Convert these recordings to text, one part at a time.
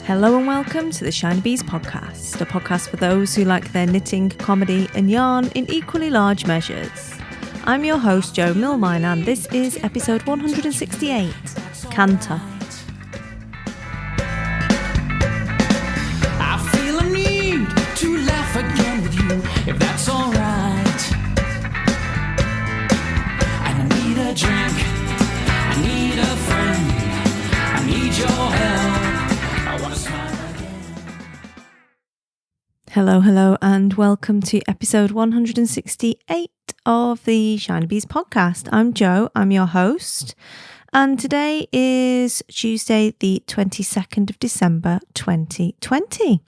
Hello and welcome to the Shiny Bees podcast, a podcast for those who like their knitting, comedy and yarn in equally large measures. I'm your host Jo Millmine and this is episode 168, Canter. I feel a need to laugh again with you, if that's alright. I need a drink, I need a friend, I need your help. Hello and welcome to episode 168 of the Shiny Bees podcast. I'm Jo, I'm your host, and today is Tuesday the 22nd of December 2020.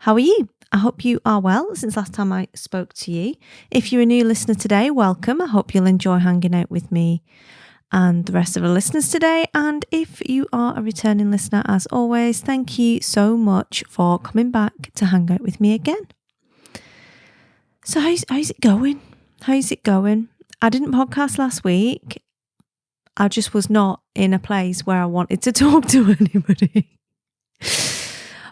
How are you? I hope you are well since last time I spoke to you. If you're a new listener today, welcome. I hope you'll enjoy hanging out with me and the rest of the listeners today. And if you are a returning listener, as always, thank you so much for coming back to hang out with me again. So how's it going? How's it going? I didn't podcast last week. I just was not in a place where I wanted to talk to anybody.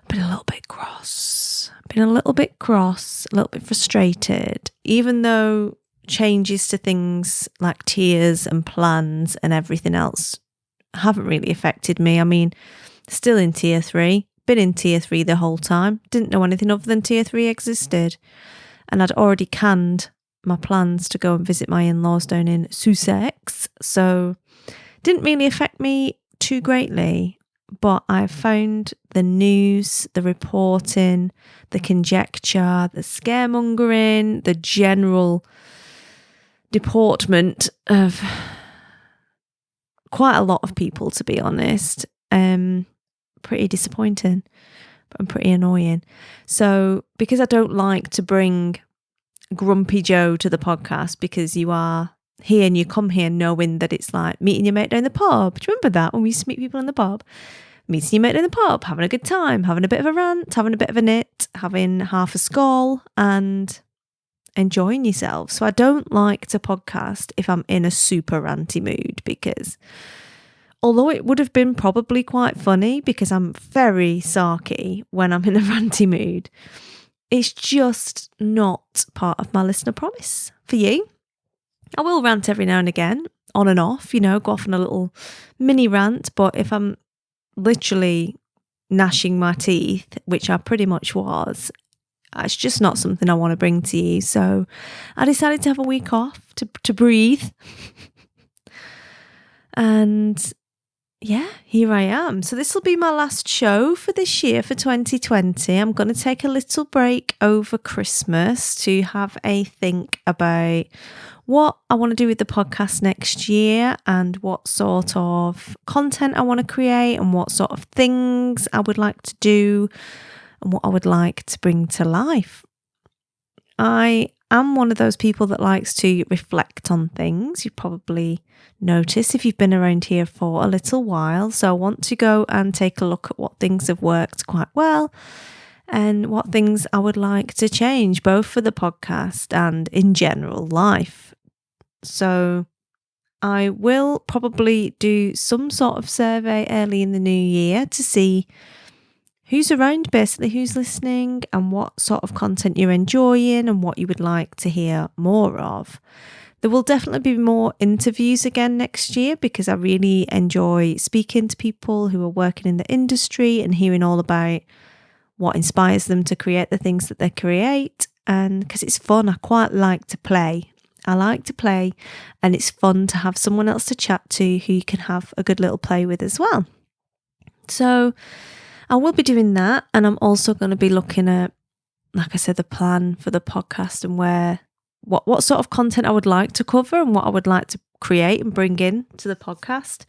Been a little bit cross, a little bit frustrated, even though changes to things like tiers and plans and everything else haven't really affected me. I mean, still in tier 3, been in tier 3 the whole time, didn't know anything other than tier 3 existed, and I'd already canned my plans to go and visit my in-laws down in Sussex, so didn't really affect me too greatly. But I found the news, the reporting, the conjecture, the scaremongering, the general deportment of quite a lot of people, to be honest, pretty disappointing and pretty annoying. So because I don't like to bring Grumpy Joe to the podcast, because you are here and you come here knowing that it's like meeting your mate down the pub. Do you remember that when we used to meet people in the pub? Meeting your mate in the pub, having a good time, having a bit of a rant, having a bit of a knit, having half a skull and enjoying yourself. So I don't like to podcast if I'm in a super ranty mood, because although it would have been probably quite funny because I'm very sarky when I'm in a ranty mood, it's just not part of my listener promise for you. I will rant every now and again, on and off, go off on a little mini rant, but if I'm literally gnashing my teeth, which I pretty much was, it's just not something I want to bring to you. So I decided to have a week off to breathe. And yeah, here I am. So this will be my last show for this year, for 2020. I'm going to take a little break over Christmas to have a think about what I want to do with the podcast next year and what sort of content I want to create and what sort of things I would like to do and what I would like to bring to life. I am one of those people that likes to reflect on things. You probably notice if you've been around here for a little while. So I want to go and take a look at what things have worked quite well and what things I would like to change, both for the podcast and in general life. So I will probably do some sort of survey early in the new year to see who's around, basically who's listening and what sort of content you're enjoying and what you would like to hear more of. There will definitely be more interviews again next year because I really enjoy speaking to people who are working in the industry and hearing all about what inspires them to create the things that they create. And because it's fun, I quite like to play. I like to play, and it's fun to have someone else to chat to who you can have a good little play with as well. So I will be doing that, and I'm also going to be looking at, like I said, the plan for the podcast and what sort of content I would like to cover and what I would like to create and bring in to the podcast.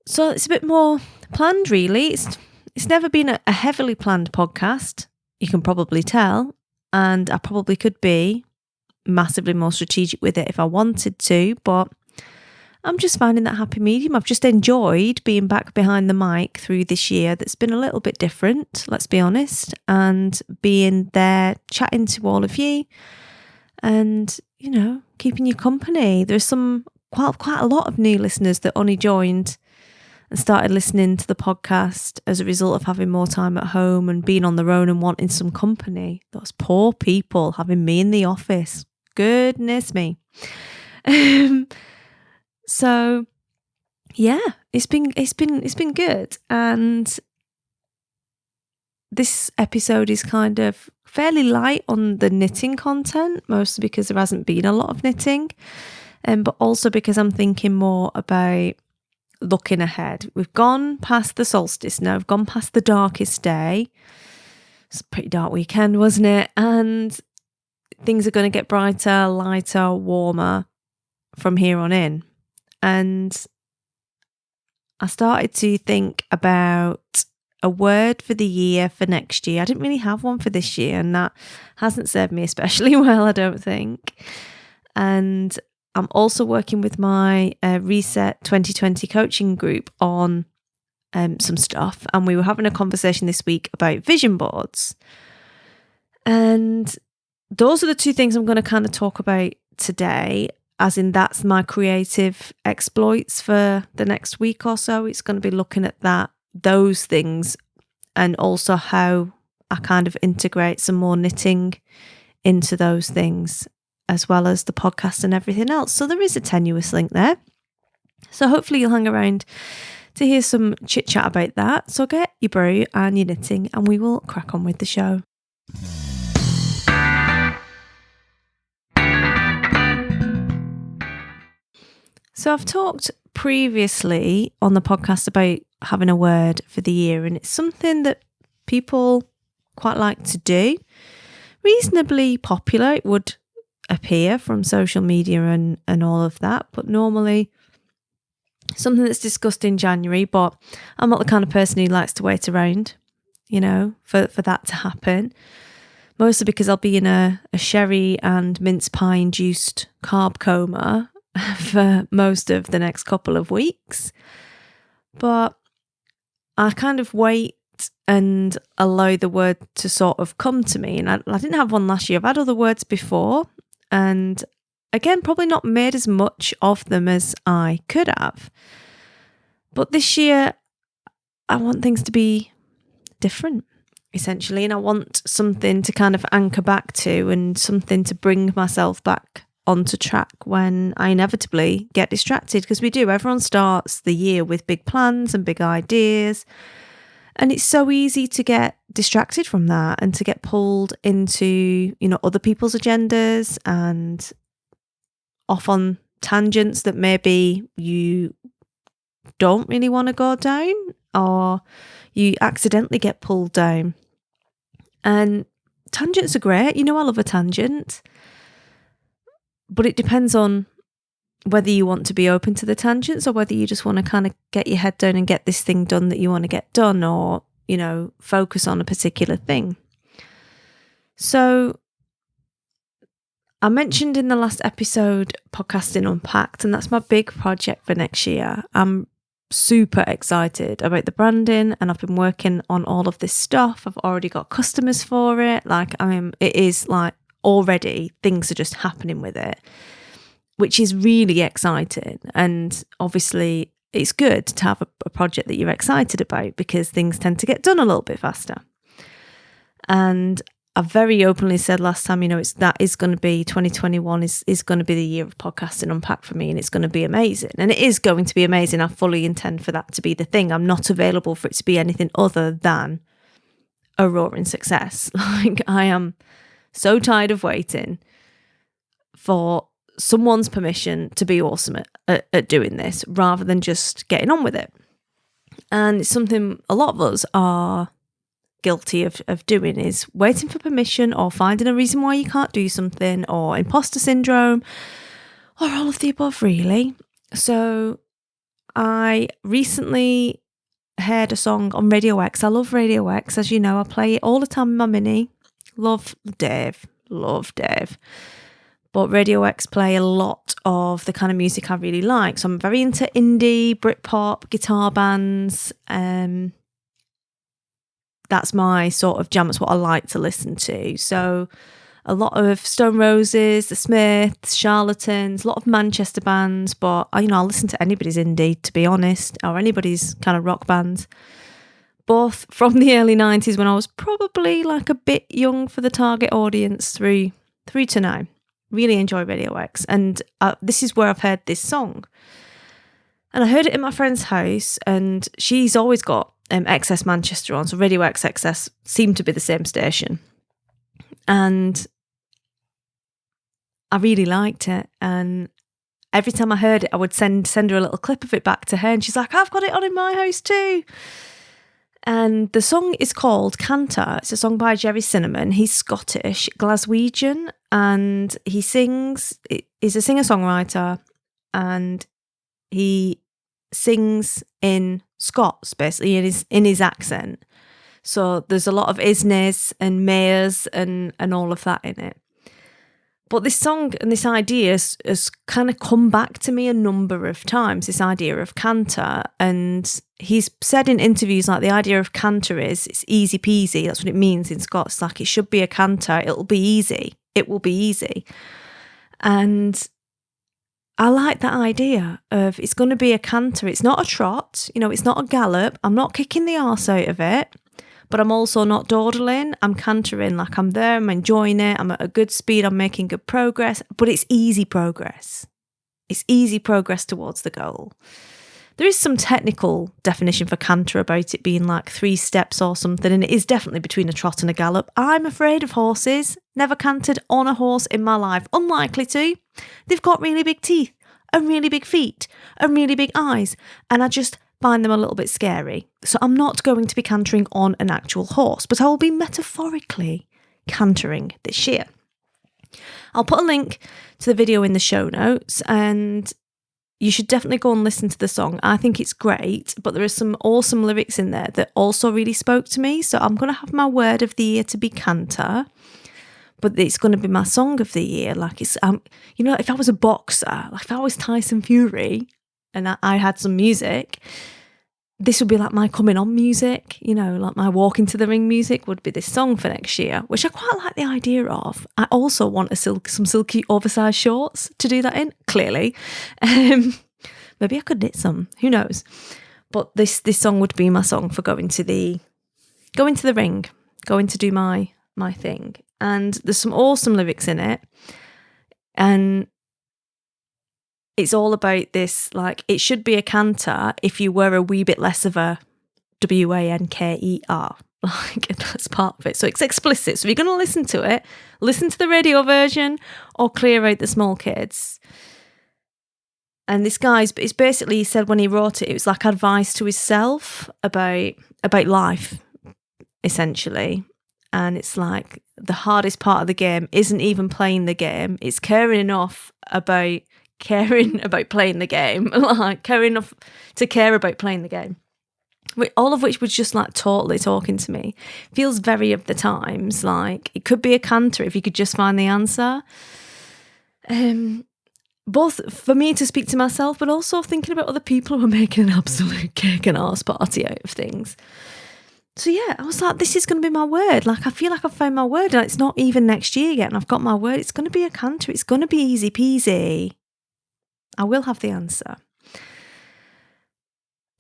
So it's a bit more planned, really. It's never been a heavily planned podcast, you can probably tell, and I probably could be massively more strategic with it if I wanted to, but I'm just finding that happy medium. I've just enjoyed being back behind the mic through this year that's been a little bit different, let's be honest, and being there chatting to all of you and, keeping you company. There's quite a lot of new listeners that only joined and started listening to the podcast as a result of having more time at home and being on their own and wanting some company. Those poor people having me in the office. Goodness me. So yeah, it's been good. And this episode is kind of fairly light on the knitting content, mostly because there hasn't been a lot of knitting, but also because I'm thinking more about looking ahead. We've gone past the solstice now, we've gone past the darkest day. It's a pretty dark weekend, wasn't it? And things are going to get brighter, lighter, warmer from here on in. And I started to think about a word for the year for next year. I didn't really have one for this year, and that hasn't served me especially well, I don't think. And I'm also working with my Reset 2020 coaching group on some stuff, and we were having a conversation this week about vision boards. And those are the two things I'm going to kind of talk about today, as in that's my creative exploits for the next week or so. It's going to be looking at those things, and also how I kind of integrate some more knitting into those things, as well as the podcast and everything else. So there is a tenuous link there. So hopefully you'll hang around to hear some chit chat about that. So get your brew and your knitting, and we will crack on with the show. So I've talked previously on the podcast about having a word for the year, and it's something that people quite like to do. Reasonably popular, it would appear, from social media and all of that, but normally something that's discussed in January. But I'm not the kind of person who likes to wait around, for that to happen. Mostly because I'll be in a sherry and mince pie induced carb coma for most of the next couple of weeks. But I kind of wait and allow the word to sort of come to me. And I didn't have one last year. I've had other words before. And again, probably not made as much of them as I could have. But this year, I want things to be different, essentially. And I want something to kind of anchor back to, and something to bring myself back onto track when I inevitably get distracted, because we do. Everyone starts the year with big plans and big ideas, and it's so easy to get distracted from that and to get pulled into, other people's agendas and off on tangents that maybe you don't really want to go down, or you accidentally get pulled down. And tangents are great. I love a tangent. But it depends on whether you want to be open to the tangents, or whether you just want to kind of get your head down and get this thing done that you want to get done, or, focus on a particular thing. So I mentioned in the last episode Podcasting Unpacked, and that's my big project for next year. I'm super excited about the branding, and I've been working on all of this stuff. I've already got customers for it. It is like, already things are just happening with it, which is really exciting. And obviously it's good to have a project that you're excited about, because things tend to get done a little bit faster. And I very openly said last time, that is going to be 2021 is going to be the year of Podcasting Unpacked for me, and it's going to be amazing. And it is going to be amazing. I fully intend for that to be the thing. I'm not available for it to be anything other than a roaring success. I am so tired of waiting for someone's permission to be awesome at doing this, rather than just getting on with it. And it's something a lot of us are guilty of doing, is waiting for permission, or finding a reason why you can't do something, or imposter syndrome, or all of the above, really. So I recently heard a song on Radio X. I love Radio X, as you know. I play it all the time in my Mini. Love Dave. But Radio X play a lot of the kind of music I really like. So I'm very into indie, Britpop, guitar bands. That's my sort of jam. It's what I like to listen to. So a lot of Stone Roses, The Smiths, Charlatans, a lot of Manchester bands, but I'll listen to anybody's indie, to be honest, or anybody's kind of rock bands. Both from the early 90s when I was probably like a bit young for the target audience through to now. Really enjoy Radio X, and this is where I've heard this song. And I heard it in my friend's house, and she's always got XS Manchester on, so Radio X XS seemed to be the same station. And I really liked it, and every time I heard it, I would send her a little clip of it back to her, and she's like, I've got it on in my house too. And the song is called Canter. It's a song by Jerry Cinnamon. He's Scottish, Glaswegian, and he sings, he's a singer-songwriter, and he sings in Scots, basically, in his accent. So there's a lot of isnes and mayors and all of that in it. But this song and this idea has kind of come back to me a number of times, this idea of canter. And he's said in interviews, like, the idea of canter is it's easy peasy. That's what it means in Scots. Like, it should be a canter. It'll be easy. It will be easy. And I like that idea of it's going to be a canter. It's not a trot. It's not a gallop. I'm not kicking the arse out of it. But I'm also not dawdling. I'm cantering, like I'm there, I'm enjoying it, I'm at a good speed, I'm making good progress, but it's easy progress. It's easy progress towards the goal. There is some technical definition for canter about it being like 3 steps or something, and it is definitely between a trot and a gallop. I'm afraid of horses. Never cantered on a horse in my life. Unlikely to. They've got really big teeth and really big feet and really big eyes, and I just find them a little bit scary. So I'm not going to be cantering on an actual horse, but I will be metaphorically cantering this year. I'll put a link to the video in the show notes, and you should definitely go and listen to the song. I think it's great, but there are some awesome lyrics in there that also really spoke to me. So I'm going to have my word of the year to be Canter, but it's going to be my song of the year. Like, it's, if I was a boxer, like if I was Tyson Fury, and I had some music, this would be like my coming on music, like my walk into the ring music would be this song for next year, which I quite like the idea of. I also want some silky oversized shorts to do that in, clearly. Maybe I could knit some, who knows? But this song would be my song for going to the ring, going to do my thing. And there's some awesome lyrics in it. And it's all about this, like, it should be a canter if you were a wee bit less of a wanker. Like, that's part of it. So it's explicit. So if you're going to listen to it, listen to the radio version or clear out the small kids. And this guy's, it's basically, he said when he wrote it, it was like advice to himself about life, essentially. And it's like the hardest part of the game isn't even playing the game. It's caring about playing the game, like caring enough to care about playing the game. All of which was just like totally talking to me. Feels very of the times, like it could be a canter if you could just find the answer. Both for me to speak to myself, but also thinking about other people who are making an absolute cake and arse party out of things. So yeah, I was like, this is going to be my word. Like, I feel like I've found my word, and it's not even next year yet, and I've got my word. It's going to be a canter. It's going to be easy peasy. I will have the answer.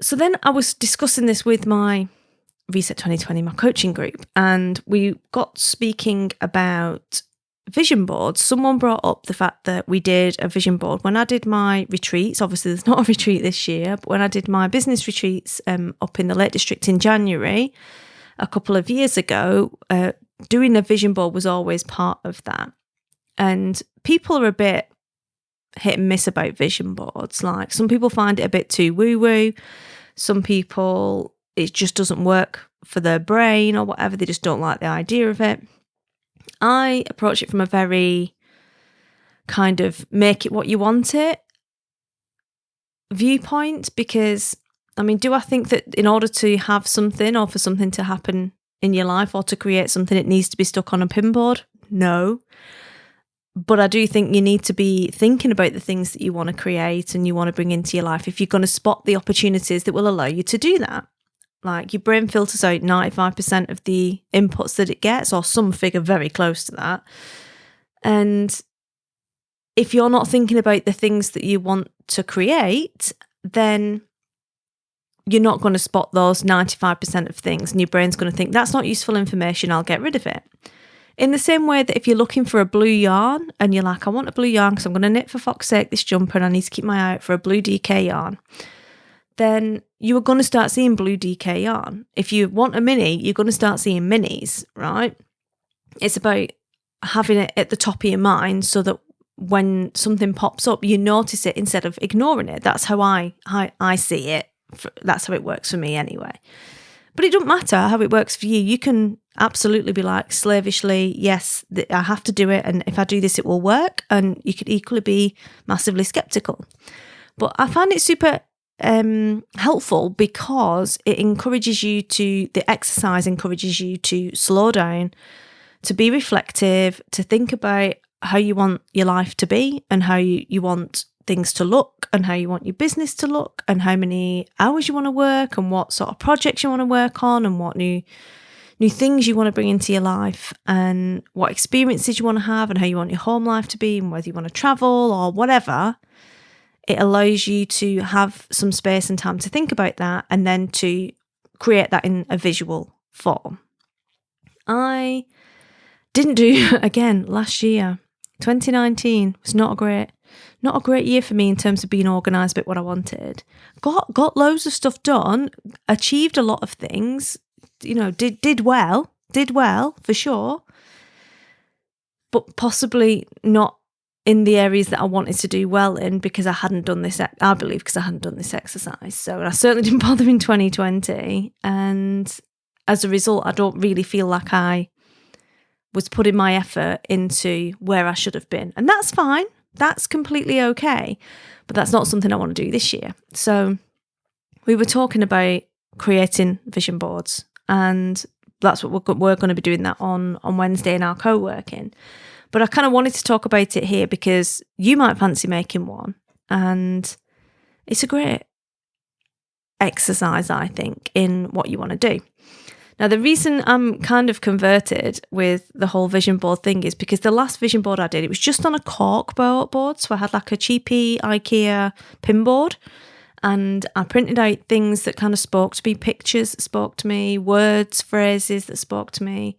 So then I was discussing this with my Reset 2020, my coaching group, and we got speaking about vision boards. Someone brought up the fact that we did a vision board when I did my retreats. Obviously, there's not a retreat this year, but when I did my business retreats up in the Lake District in January, a couple of years ago, doing a vision board was always part of that. And people are a bit hit and miss about vision boards. Like, some people find it a bit too woo-woo. Some people, it just doesn't work for their brain or whatever. They just don't like the idea of it. I approach it from a very kind of make it what you want it viewpoint, because, I mean, do I think that in order to have something or for something to happen in your life or to create something, it needs to be stuck on a pinboard? No. But I do think you need to be thinking about the things that you want to create and you want to bring into your life if you're going to spot the opportunities that will allow you to do that. Like, your brain filters out 95% of the inputs that it gets, or some figure very close to that. And if you're not thinking about the things that you want to create, then you're not going to spot those 95% of things, and your brain's going to think, that's not useful information, I'll get rid of it. In the same way that if you're looking for a blue yarn and you're like, I want a blue yarn because I'm going to knit for fuck's sake this jumper and I need to keep my eye out for a blue DK yarn, then you are going to start seeing blue DK yarn. If you want a mini, you're going to start seeing minis, right? It's about having it at the top of your mind so that when something pops up, you notice it instead of ignoring it. That's how I see it. That's how it works for me anyway. But it doesn't matter how it works for you. You can absolutely be like slavishly, yes, I have to do it, and if I do this, it will work. And you could equally be massively skeptical. But I find it super helpful because it encourages you to, the exercise encourages you to slow down, to be reflective, to think about how you want your life to be and how you want things to look and how you want your business to look and how many hours you want to work and what sort of projects you want to work on and what new things you want to bring into your life and what experiences you want to have and how you want your home life to be and whether you want to travel or whatever. It allows you to have some space and time to think about that and then to create that in a visual form. I didn't do, again, last year, 2019 was not a great year for me in terms of being organised about what I wanted. Got loads of stuff done, achieved a lot of things, did well for sure, but possibly not in the areas that I wanted to do well in because I hadn't done this, I believe, because I hadn't done this exercise. So I certainly didn't bother in 2020. And as a result, I don't really feel like I was putting my effort into where I should have been. And that's fine. That's completely okay. But that's not something I want to do this year. So we were talking about creating vision boards, and that's what we're going to be doing that on Wednesday in our co-working. But I kind of wanted to talk about it here because you might fancy making one, and it's a great exercise, I think, in what you want to do. Now, the reason I'm kind of converted with the whole vision board thing is because the last vision board I did, it was just on a cork board. So I had like a cheapy IKEA pin board, and I printed out things that kind of spoke to me, pictures that spoke to me, words, phrases that spoke to me,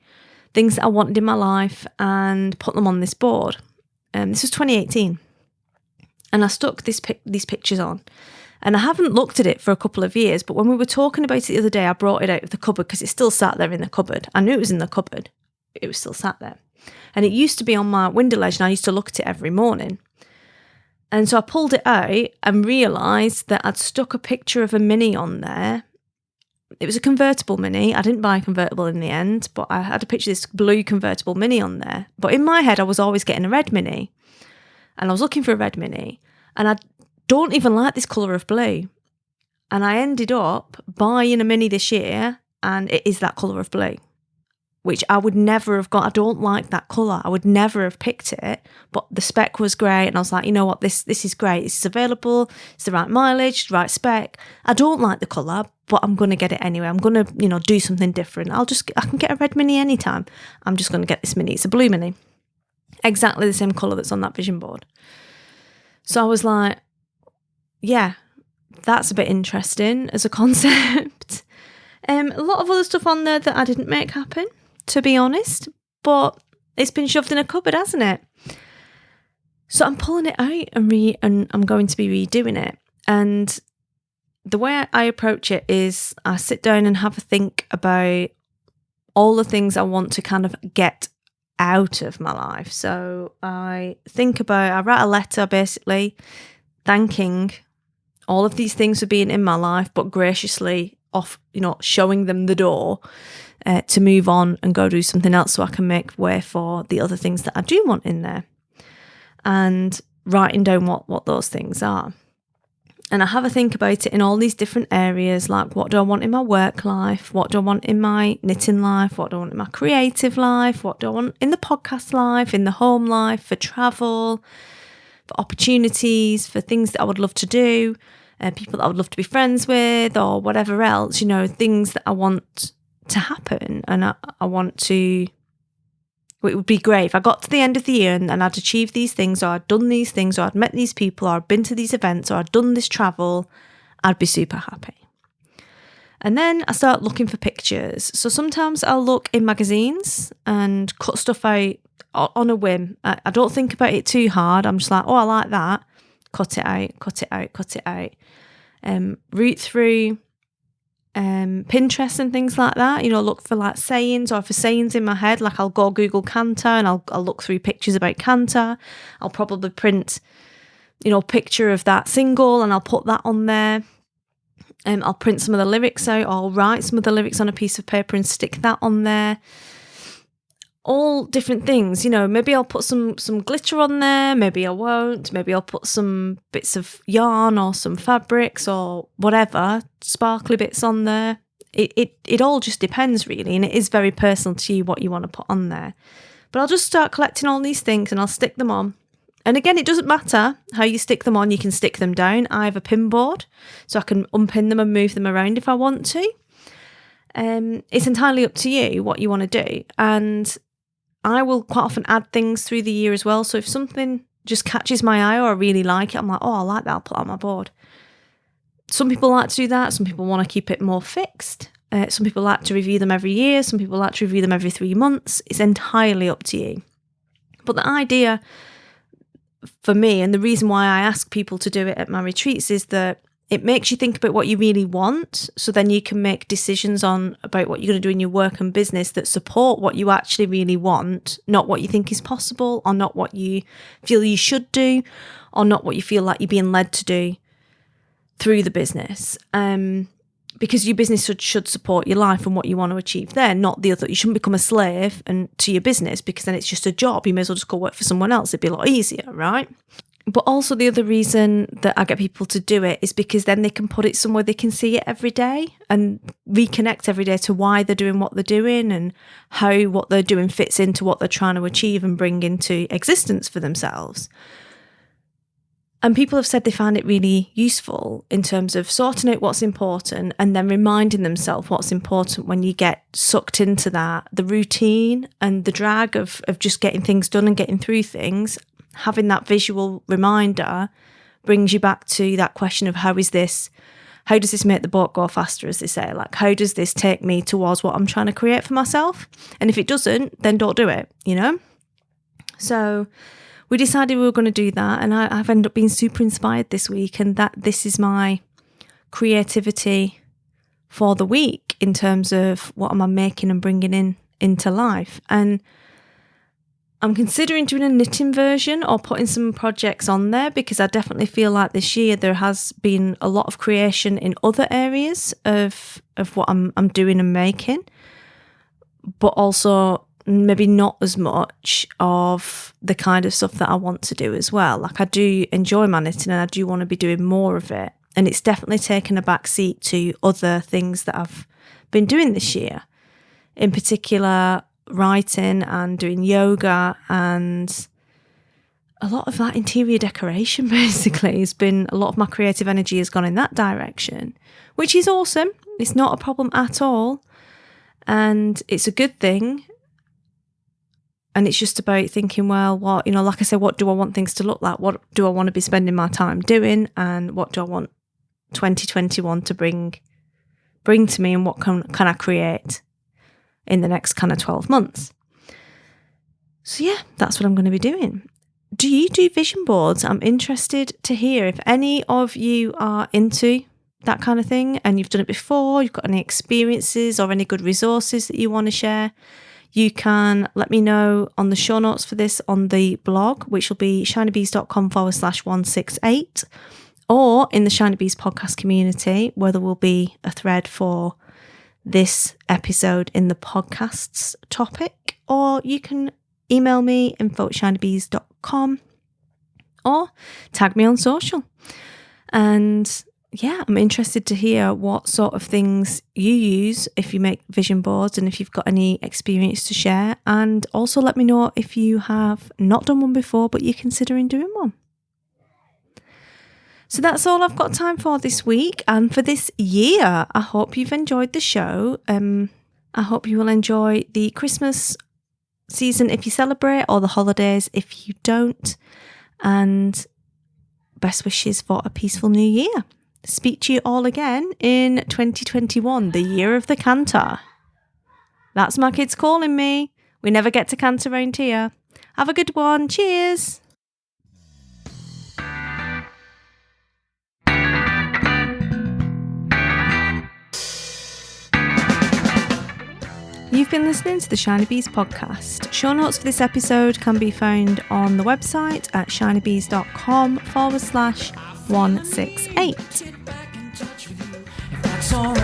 things that I wanted in my life, and put them on this board. This was 2018. And I stuck these pictures on. And I haven't looked at it for a couple of years, but when we were talking about it the other day, I brought it out of the cupboard because it still sat there in the cupboard. I knew it was in the cupboard. It was still sat there. And it used to be on my window ledge, and I used to look at it every morning. And so I pulled it out and realised that I'd stuck a picture of a mini on there. It was a convertible mini. I didn't buy a convertible in the end, but I had a picture of this blue convertible mini on there. But in my head, I was always getting a red mini. And I was looking for a red mini. And I don't even like this colour of blue. And I ended up buying a mini this year, and it is that colour of blue, which I would never have got. I don't like that colour. I would never have picked it, but the spec was great. And I was like, you know what, this is great. This is available. It's the right mileage, the right spec. I don't like the colour, but I'm going to get it anyway. I'm going to, do something different. I can get a red mini anytime. I'm just going to get this mini. It's a blue mini. Exactly the same colour that's on that vision board. So I was like, yeah, that's a bit interesting as a concept. A lot of other stuff on there that I didn't make happen, to be honest, but it's been shoved in a cupboard, hasn't it? So I'm pulling it out and I'm going to be redoing it. And the way I approach it is I sit down and have a think about all the things I want to kind of get out of my life. So I write a letter basically thanking all of these things for being in my life, but graciously showing them the door to move on and go do something else so I can make way for the other things that I do want in there. And writing down what those things are. And I have a think about it in all these different areas, like what do I want in my work life? What do I want in my knitting life? What do I want in my creative life? What do I want in the podcast life, in the home life, for travel, for opportunities, for things that I would love to do, people that I would love to be friends with, or whatever else, things that I want to happen and I want to It would be great if I got to the end of the year and I'd achieved these things, or I'd done these things, or I'd met these people, or I'd been to these events, or I'd done this travel. I'd be super happy. And then I start looking for pictures. So sometimes I'll look in magazines and cut stuff out on a whim. I don't think about it too hard. I'm just like, oh, I like that. Cut it out, cut it out, cut it out. Root through Pinterest and things like that. Look for like sayings, or for sayings in my head, like I'll go Google Canter and I'll look through pictures about Canter. I'll probably print, a picture of that single and I'll put that on there. I'll print some of the lyrics out, or I'll write some of the lyrics on a piece of paper and stick that on there. All different things, maybe I'll put some glitter on there, maybe I won't, maybe I'll put some bits of yarn or some fabrics or whatever, sparkly bits on there. It all just depends really, and it is very personal to you what you want to put on there. But I'll just start collecting all these things and I'll stick them on. And again, it doesn't matter how you stick them on, you can stick them down. I have a pin board, so I can unpin them and move them around if I want to. It's entirely up to you what you want to do. And I will quite often add things through the year as well. So if something just catches my eye or I really like it, I'm like, oh, I like that, I'll put it on my board. Some people like to do that. Some people want to keep it more fixed. Some people like to review them every year. Some people like to review them every 3 months. It's entirely up to you. But the idea for me, and the reason why I ask people to do it at my retreats, is that it makes you think about what you really want, so then you can make decisions about what you're going to do in your work and business that support what you actually really want, not what you think is possible, or not what you feel you should do, or not what you feel like you're being led to do through the business. Because your business should support your life and what you want to achieve there, not the other. You shouldn't become a slave to your business, because then it's just a job. You may as well just go work for someone else. It'd be a lot easier, right? But also the other reason that I get people to do it is because then they can put it somewhere they can see it every day and reconnect every day to why they're doing what they're doing and how what they're doing fits into what they're trying to achieve and bring into existence for themselves. And people have said they find it really useful in terms of sorting out what's important and then reminding themselves what's important when you get sucked into that, the routine and the drag of just getting things done and getting through things. Having that visual reminder brings you back to that question of how does this make the boat go faster, as they say? Like, how does this take me towards what I'm trying to create for myself? And if it doesn't, then don't do it, So we decided we were going to do that, and I've ended up being super inspired this week, and that this is my creativity for the week in terms of what am I making and bringing into life. And I'm considering doing a knitting version or putting some projects on there, because I definitely feel like this year there has been a lot of creation in other areas of what I'm doing and making, but also maybe not as much of the kind of stuff that I want to do as well. Like, I do enjoy my knitting and I do want to be doing more of it. And it's definitely taken a back seat to other things that I've been doing this year. In particular, writing and doing yoga, and a lot of that interior decoration basically has been, a lot of my creative energy has gone in that direction, which is awesome. It's not a problem at all. And it's a good thing. And it's just about thinking, well, what, like I said, what do I want things to look like? What do I want to be spending my time doing? And what do I want 2021 to bring to me? And what can I create in the next kind of 12 months? So yeah, that's what I'm going to be doing. Do you do vision boards? I'm interested to hear if any of you are into that kind of thing and you've done it before, you've got any experiences or any good resources that you want to share. You can let me know on the show notes for this on the blog, which will be shinybees.com/168, or in the Shiny Bees podcast community, where there will be a thread for this episode in the podcasts topic, or you can email me info@shinybees.com or tag me on social. And yeah, I'm interested to hear what sort of things you use if you make vision boards and if you've got any experience to share. And also let me know if you have not done one before, but you're considering doing one. So that's all I've got time for this week and for this year. I hope you've enjoyed the show. I hope you will enjoy the Christmas season if you celebrate, or the holidays if you don't. And best wishes for a peaceful new year. Speak to you all again in 2021, the year of the Canter. That's my kids calling me. We never get to canter round here. Have a good one. Cheers. You've been listening to the Shiny Bees podcast. Show notes for this episode can be found on the website at shinybees.com/168. That's all